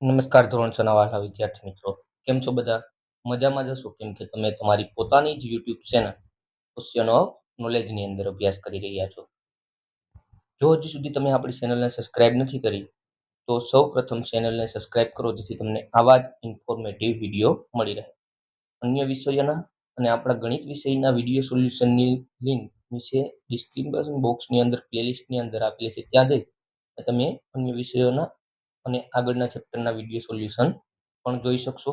નમસ્કાર ધોરણ 6 ના વાલા વિદ્યાર્થી મિત્રો. કેમ છો બધા? મજામાં જ હશો કેમ કે તમે તમારી પોતાની જ YouTube ચેનલ ક્વેશ્ચન ઓફ નોલેજની અંદર અભ્યાસ કરી રહ્યા છો. જો હજી સુધી તમે આપણી ચેનલને સબસ્ક્રાઇબ નથી કરી તો સૌ પ્રથમ ચેનલને સબસ્ક્રાઇબ કરો જેથી તમને આવા જ ઇન્ફોર્મેટિવ વિડીયો મળી રહે. અન્ય વિષયોના અને આપણા ગણિત વિષયના વિડીયો સોલ્યુશનની લિંક નીચે ડિસ્ક્રિપ્શન બોક્સની અંદર પ્લેલિસ્ટની અંદર આપેલી છે. ત્યાં જઈ તમે અન્ય વિષયોના અને આગળના ચેપ્ટરના વિડીયો સોલ્યુશન પણ જોઈ શકશો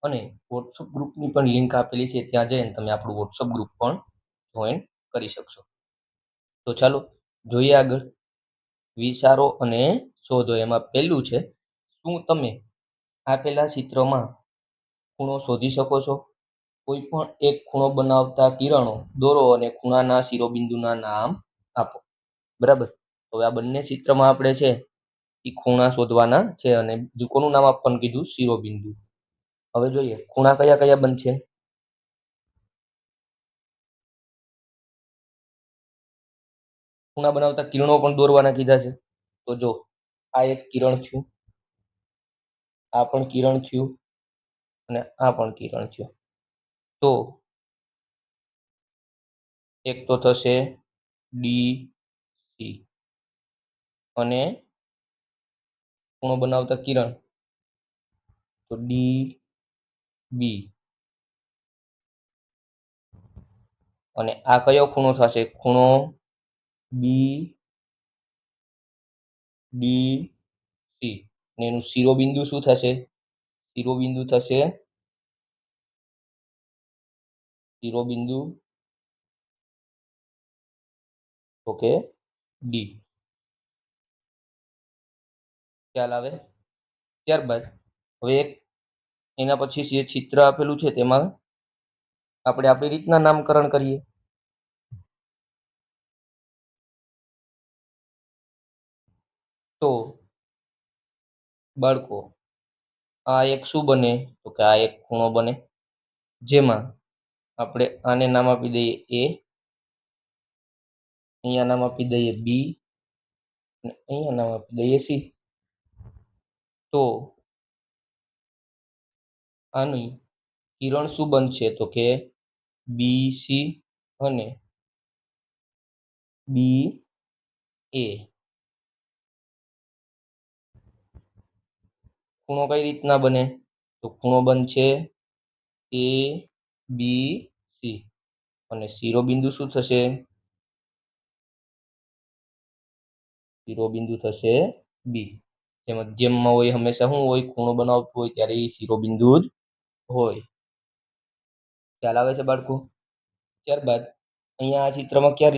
અને વોટ્સઅપ ગ્રુપની પણ લિંક આપેલી છે. ત્યાં જઈને તમે આપણું વોટ્સઅપ ગ્રુપ પણ જોઈન કરી શકશો. તો ચાલો જોઈએ આગળ. વિચારો અને શોધો. એમાં પહેલું છે, શું તમે આપેલા ચિત્રમાં ખૂણો શોધી શકો છો? કોઈ પણ એક ખૂણો બનાવતા કિરણો દોરો અને ખૂણાના શિરોબિંદુના નામ આપો. બરાબર. હવે આ બંને ચિત્રમાં આપણે છે એ ખૂણા શોધવાના છે અને કોનું નામ આપવાનું કીધું? શિરોબિંદુ. હવે જોઈએ ખૂણા કયા કયા બનશે. ખૂણા બનાવતા કિરણો પણ દોરવાના કીધા છે. તો જો આ એક કિરણ થયું, આ પણ કિરણ થયું અને આ પણ કિરણ થયું. તો એક તો થશે ડી સી અને ખૂણો બનાવતા કિરણ તો ડી બી અને આ કયો ખૂણો થશે? ખૂણો બી ડી સી અને એનું શિરોબિંદુ શું થશે? શિરોબિંદુ થશે શિરોબિંદુ ઓકે ડી. ખ્યાલ આવે? ત્યારબાદ હવે એક એના પછી જે ચિત્ર આપેલું છે તેમાં આપણે આપણી રીતના નામકરણ કરીએ. તો બાળકો આ એક શું બને? તો કે આ એક ખૂણો બને જેમાં આપણે આને નામ આપી દઈએ એ, અહીંયા નામ આપી દઈએ બી અને અહીંયા નામ આપી દઈએ સી. તો આની કિરણ શું બનશે? તો કે બી સી અને બી એ. ખૂણો કઈ રીતના બને? તો ખૂણો બનશે એ બી સી અને શિરોબિંદુ શું થશે? શિરોબિંદુ થશે બી. જે મધ્યમમાં હોય હંમેશા શું હોય? ખૂણો બનાવતું હોય ત્યારે એ શિરોબિંદુ જ હોય. ખ્યાલ આવે છે બાળકો? ત્યારબાદ અહીંયા આ ચિત્રમાં કઈ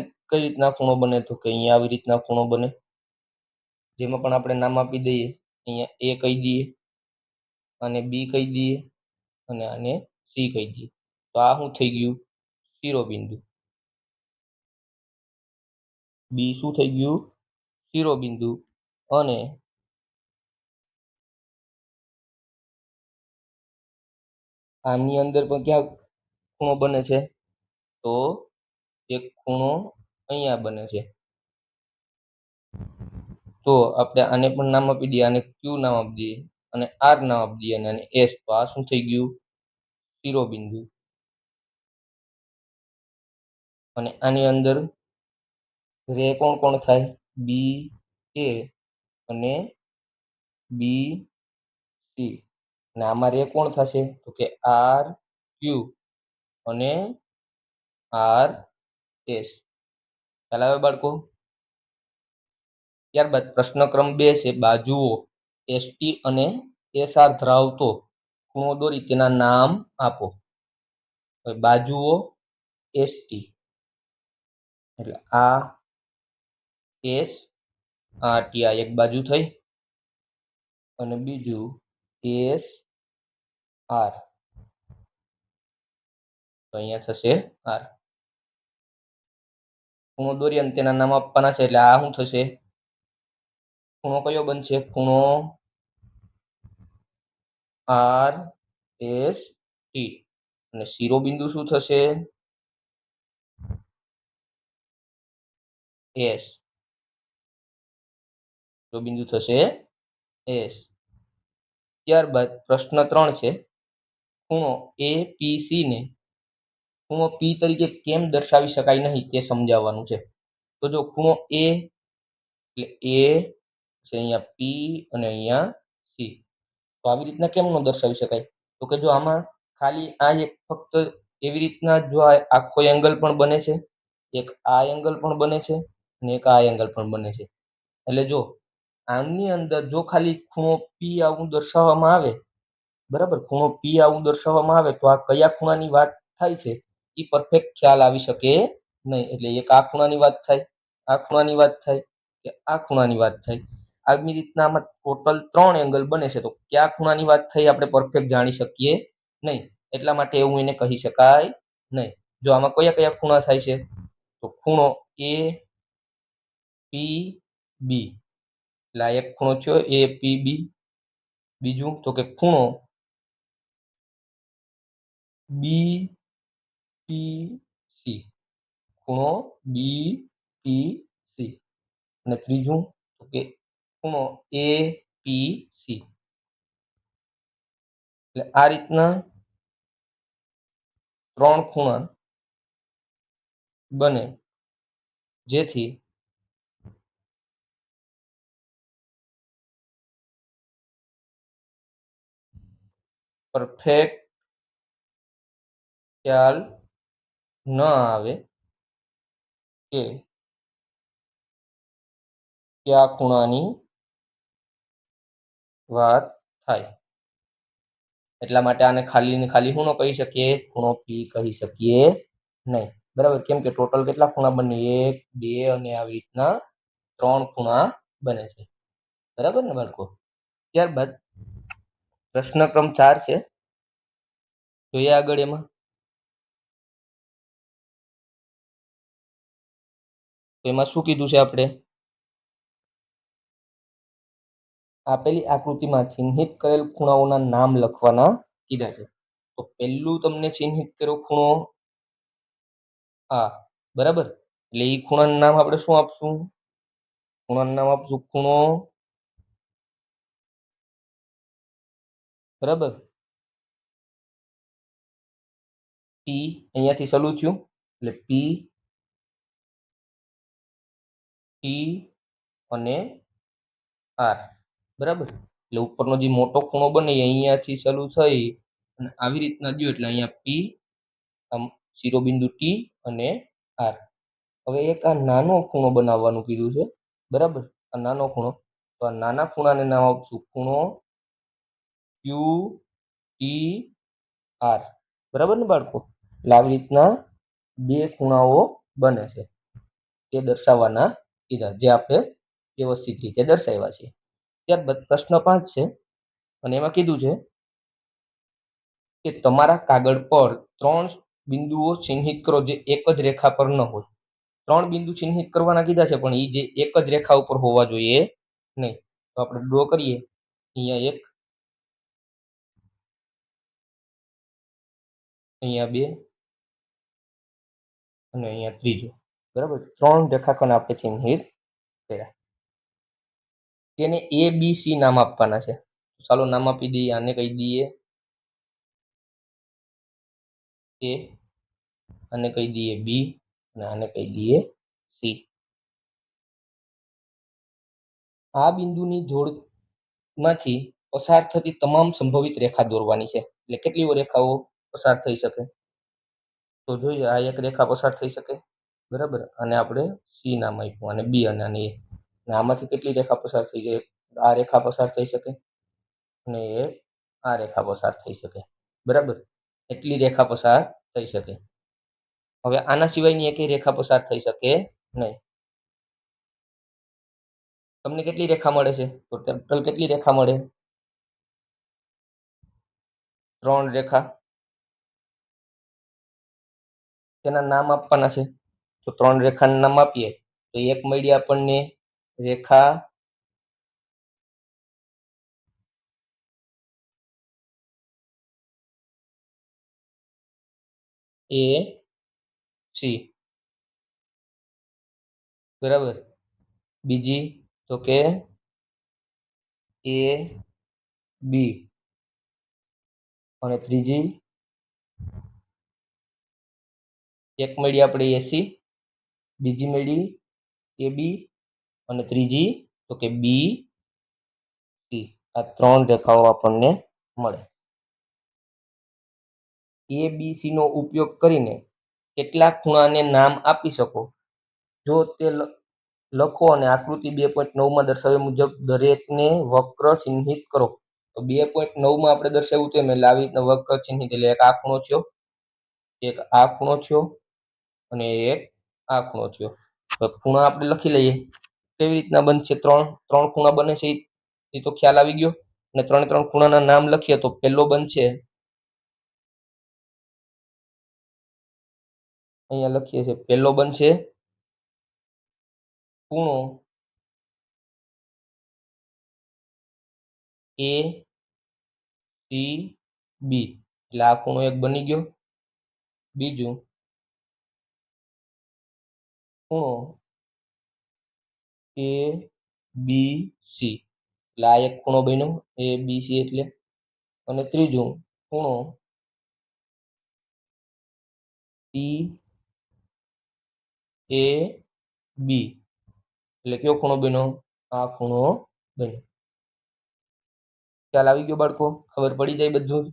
રીતના ખૂણો બને? તો કે અહીંયા આવી રીતના ખૂણો બને જેમાં પણ આપણે નામ આપી દઈએ. અહીંયા એ કહી દઈએ અને બી કહી દઈએ અને આને સી કહી દઈએ. તો આ શું થઈ ગયું? શિરોબિંદુ. બી શું થઈ ગયું? શિરોબિંદુ. અને આની અંદર પણ ક્યાં ખૂણો બને છે? તો એક ખૂણો અહીંયા બને છે. તો આપણે આને પણ નામ આપી દઈએ, આને ક્યુ નામ આપી દઈએ અને આર નામ આપી દઈએ અને આને એસ. તો આ શું થઈ ગયું? શિરોબિંદુ. અને આની અંદર રે કોણ કોણ થાય? બી એ અને બી સી. અને આમાં રે કોણ થશે? તો કે આર ક્યુ અને આર એસ. ખ્યાલ આવે બાળકો? ત્યારબાદ પ્રશ્ન ક્રમ 2 છે, બાજુઓ એસટી અને એસઆર ધરાવતો ખૂણો દોરી તેના નામ આપો. હવે બાજુઓ એસટી એટલે આ એસ આ ટી આ એક બાજુ થઈ અને બીજું એસ આર તો અહીંયા થશે આર. ખૂણો દોરી અને તેના નામ આપવાના છે એટલે આ શું થશે? ખૂણો કયો બનશે? ખૂણો આર એસ ટી અને શિરોબિંદુ શું થશે? એસ. શિરોબિંદુ થશે એસ. ત્યારબાદ પ્રશ્ન 3 છે, ખૂણો APC ને ખૂણો P તરીકે કેમ દર્શાવી શકાય નહીં તે સમજાવવાનું છે. તો જો ખૂણો A એટલે A છે, અહીંયા P અને અહીંયા C. તો આવી રીતના કેમ ન દર્શાવી શકાય? તો કે જો આમાં ખાલી આ એક ફક્ત એવી રીતના જો આ આખો એંગલ પણ બને છે, એક આ એંગલ પણ બને છે અને એક આ એંગલ પણ બને છે. એટલે જો આની અંદર જો ખાલી ખૂણો P આવું દર્શાવવામાં આવે, બરાબર, ખૂણો P આવું દર્શાવવામાં આવે તો આ કયા ખૂણાની વાત થાય છે એ પરફેક્ટ ખ્યાલ આવી શકે નહીં. એટલે એક આ ખૂણાની વાત થાય, આ ખૂણાની વાત થાય કે આ ખૂણાની વાત થાય. આવી રીતના આમાં ટોટલ 3 એંગલ બને છે, તો કયા ખૂણાની વાત થઈ આપણે પરફેક્ટ જાણી શકીએ નહીં. એટલા માટે એવું એને કહી શકાય નહીં. જો આમાં કયા કયા ખૂણા થાય છે, તો ખૂણો APB, એટલે આ એક ખૂણો થયો APB. બીજું તો કે ખૂણો BPC, ખૂણો BPC. અને ત્રીજું તો કે ખૂણો APC. એટલે આ રીતના 3 ખૂણા બને, જેથી પરફેક્ટ ખ્યાલ ન આવે કે કયા ખૂણાની વાત થાય. એટલા માટે આને ખાલી ને ખાલી શું ન કહી શકીએ? ખૂણો P કહી શકીએ નહીં. બરાબર, કેમ કે ટોટલ કેટલા ખૂણા બને? 1, 2 અને આવી રીતના 3 ખૂણા બને છે. બરાબર ને બાળકો? ત્યારબાદ પ્રશ્ન ક્રમ 4 છે, જોઈએ આગળ. એમાં શું કીધું છે? આપણે આપેલી આકૃતિમાં ચિહ્નિત કરેલ ખૂણાઓના નામ લખવાના કીધા છે. તો પહેલું તમને ચિહ્નિત કર્યો ખૂણો આ, બરાબર, એટલે એ ખૂણાનું નામ આપણે શું આપશું? ખૂણાનું નામ આપશું ખૂણો, બરાબર, P. અહીંયાથી શરૂ થયું એટલે P, T અને R, બરાબર. એટલે ઉપરનો જે મોટો ખૂણો બને એ અહીંયાથી ચાલુ થઈ અને આવી રીતના ગયો એટલે અહીંયા P, આમ શિરોબિંદુ T અને R. હવે એક આ નાનો ખૂણો બનાવવાનું કીધું છે, બરાબર, આ નાનો ખૂણો. તો આ નાના ખૂણાને નામ આપશું ખૂણો QTR, બરાબર ને બાળકો? એટલે આવી રીતના 2 ખૂણાઓ બને છે તે દર્શાવવાના કીધા, જે આપણે વ્યવસ્થિત રીતે દર્શાવ્યા છે. ત્યારબાદ પ્રશ્ન 5 છે અને એમાં કીધું છે કે તમારા કાગળ પર 3 બિંદુઓ ચિહ્નિત કરો જે એક જ રેખા પર ન હોય. 3 બિંદુ ચિહ્નિત કરવાના કીધા છે, પણ એ જે એક જ રેખા ઉપર હોવા જોઈએ નહીં. તો આપણે ડ્રો કરીએ. અહીંયા 1, અહીંયા 2 અને અહીંયા ત્રીજો, બરાબર. 3 રેખાખંડ આપણે ચિહ્નિત કર્યા. તેને ABC નામ આપવાના છે. ચાલો નામ આપી દઈએ. આને કહી દઈએ A, આને કહી દઈએ B અને આને કહી દઈએ C. આ બિંદુની જોડમાંથી પસાર થતી તમામ સંભવિત રેખા દોરવાની છે. એટલે કેટલી રેખાઓ પસાર થઈ શકે? તો જોઈએ, આ એક રેખા પસાર થઈ શકે, બરાબર, અને આપણે C નામ આપ્યું, અને B અને આને A. અને આમાંથી કેટલી રેખા પસાર થઈ જાય? આ રેખા પસાર થઈ શકે અને આ રેખા પસાર થઈ શકે, બરાબર. એટલી રેખા પસાર થઈ શકે. હવે આના સિવાયની એકેય રેખા પસાર થઈ શકે નહીં. તમને કેટલી રેખા મળે છે? તો ટોટલ કેટલી રેખા મળે? 3 રેખા. તેના નામ આપવાના છે. તો 3 રેખાનું નામ આપીએ તો એક મળી આપણને રેખા AC, બરાબર. બીજી તો કે AB, અને ત્રીજી એક મળી આપણે એસી, બીજી મળી એ બી અને ત્રીજી તો કે બી સી. આ 3 રેખાઓ આપણને મળે. એ બી સી નો ઉપયોગ કરીને કેટલાક ખૂણાને નામ આપી શકો. જો તે લખો અને આકૃતિ 2.9 માં દર્શાવ્યા મુજબ દરેકને વક્ર ચિહ્નિત કરો. તો 2.9 માં આપણે દર્શાવ્યું તેમ એટલે આવી રીતના વક્ર ચિહ્નિત, એટલે એક આ ખૂણો થયો, એક આ ખૂણો થયો અને એક આ ખૂણો થયો. તો ખૂણા આપણે લખી લઈએ. કેવી રીતના બનશે? ત્રણ ખૂણા બને છે એ તો ખ્યાલ આવી ગયો. અને 3 ખૂણાના નામ લખીએ તો પહેલો બનશે, અહીંયા લખીએ છીએ, પહેલો બનશે ખૂણો એ સી બી, એટલે આ ખૂણો એક બની ગયો. બીજું ખૂણો એ બી સી, એટલે આ એક ખૂણો બન્યો એ બી સી એટલે. અને ત્રીજું ખૂણો સી એ બી, એટલે કયો ખૂણો બન્યો? આ ખૂણો બન્યો. ખ્યાલ આવી ગયો બાળકો? ખબર પડી જાય બધું?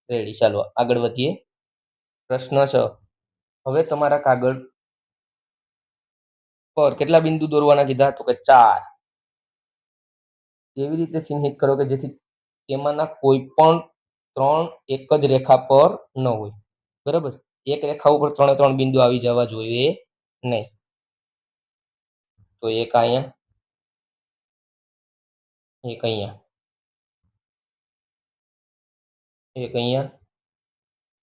રેડી, ચાલો આગળ વધીએ. પ્રશ્ન 6. હવે તમારા કાગળ પર કેટલા બિંદુ દોરવાના કીધા? તો કે 4. કેવી રીતે ચિહ્નિત કરો કે જેથી તેમાંના કોઈ પણ 3 એક જ રેખા પર ન હોય? બરાબર, એક રેખા ઉપર 3 બિંદુ આવી જવા જોઈએ નહીં. તો એક અહીંયા, એક અહીંયા, એક અહીંયા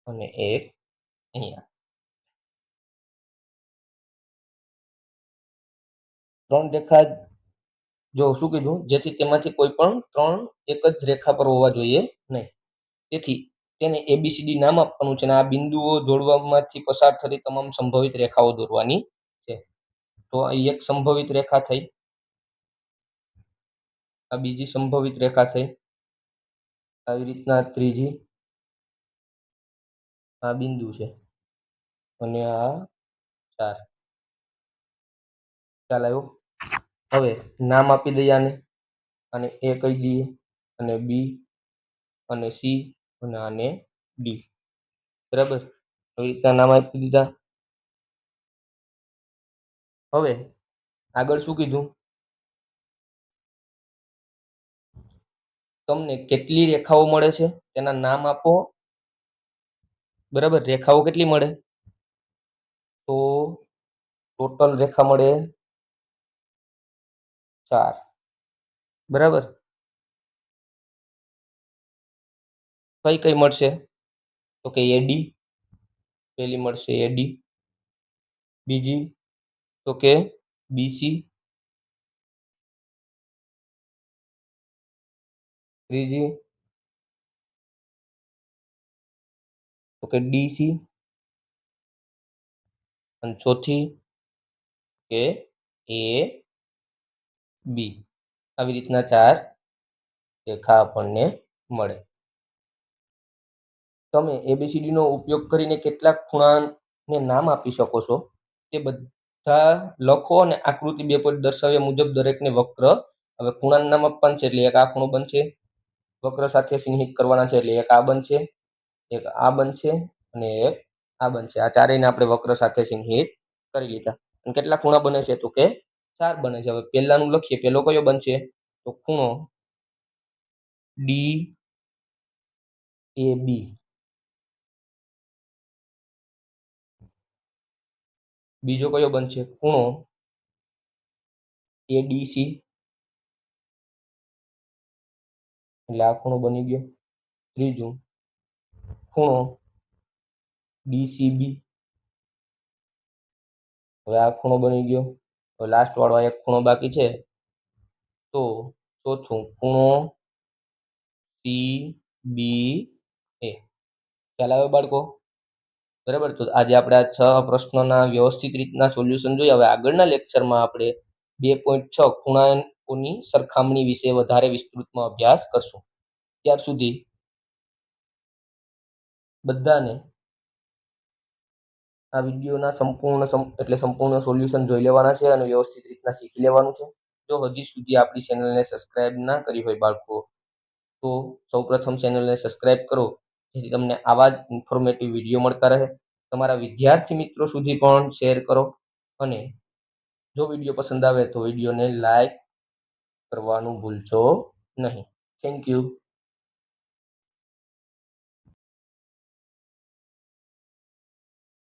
અને એક અહીંયા. 3 રેખા, જો શું કીધું? જેથી તેમાંથી કોઈ પણ 3 એક જ રેખા પર હોવા જોઈએ નહીં. તેથી તેને ABCD નામ આપવાનું છે અને આ બિંદુઓ જોડવામાંથી પસાર થતી તમામ સંભવિત રેખાઓ દોરવાની છે. તો અહીં એક સંભવિત રેખા થઈ, આ બીજી સંભવિત રેખા થઈ, આવી રીતના ત્રીજી, આ બિંદુ છે અને આ 4. ખ્યાલ આવ્યો? હવે નામ આપી દઈએ આને, અને એ કહી દઈએ, અને બી અને સી અને આને ડી. બરાબર, આવી રીતના નામ આપી દીધા. હવે આગળ શું કીધું? તમને કેટલી રેખાઓ મળે છે તેના નામ આપો. બરાબર, રેખાઓ કેટલી મળે? તો ટોટલ રેખા મળે 4. બરાબર, કઈ કઈ મળશે? તો કે એડી, પહેલી મળશે એડી, બીજી તો કે બીસી, ત્રીજી તો કે ડીસી, અને ચોથી કે એ બી. આવી રીતના 4 રેખા આપણને મળે. તમે ABCD નો ઉપયોગ કરીને કેટલાક ખૂણાને નામ આપી શકો છો. તે બધા લખો અને આકૃતિ 2 પર દર્શાવ્યા મુજબ દરેકને વક્ર, હવે ખૂણાનું નામ આપવાનું છે એટલે એક આ ખૂણો બનશે, વક્ર સાથે ચિહ્નિત કરવાના છે એટલે એક આ બનશે, એક આ બનશે અને એક આ બનશે. આ ચારેયને આપણે વક્ર સાથે ચિહ્નિત કરી લીધા. અને કેટલા ખૂણા બને છે? તો કે 4 બને છે. હવે પહેલાનું લખીએ. પહેલો કયો બનશે? તો ખૂણો ડી એ બી. બીજો કયો બનશે? ખૂણો એડીસી, એટલે આ ખૂણો બની ગયો. ત્રીજું ખૂણો ડીસીબી, હવે આ ખૂણો બની ગયો. હવે લાસ્ટ વાળો એક ખૂણો બાકી છે, તો ચોથું ખૂણો સી બી એ. ખ્યાલ આવે બાળકો? બરાબર, તો આજે આપણે આ 6 પ્રશ્નોના વ્યવસ્થિત રીતના સોલ્યુશન જોઈએ. હવે આગળના લેક્ચરમાં આપણે 2.6 ખૂણાઓની સરખામણી વિશે વધારે વિસ્તૃતમાં અભ્યાસ કરશું. ત્યાર સુધી બધાને આ વિડીયોના સંપૂર્ણ સોલ્યુશન જોઈ લેવાના છે અને વ્યવસ્થિત રીતના શીખી લેવાનું છે. જો હજી સુધી આપણી ચેનલને સબસ્ક્રાઇબ ના કરી હોય બાળકો, તો સૌપ્રથમ ચેનલને સબસ્ક્રાઇબ કરો, જેથી તમને આવા જ ઇન્ફોર્મેટિવ વિડીયો મળતા રહે. તમારા વિદ્યાર્થી મિત્રો સુધી પણ શેર કરો અને જો વિડીયો પસંદ આવે તો વિડીયોને લાઈક કરવાનું ભૂલશો નહીં. Thank you.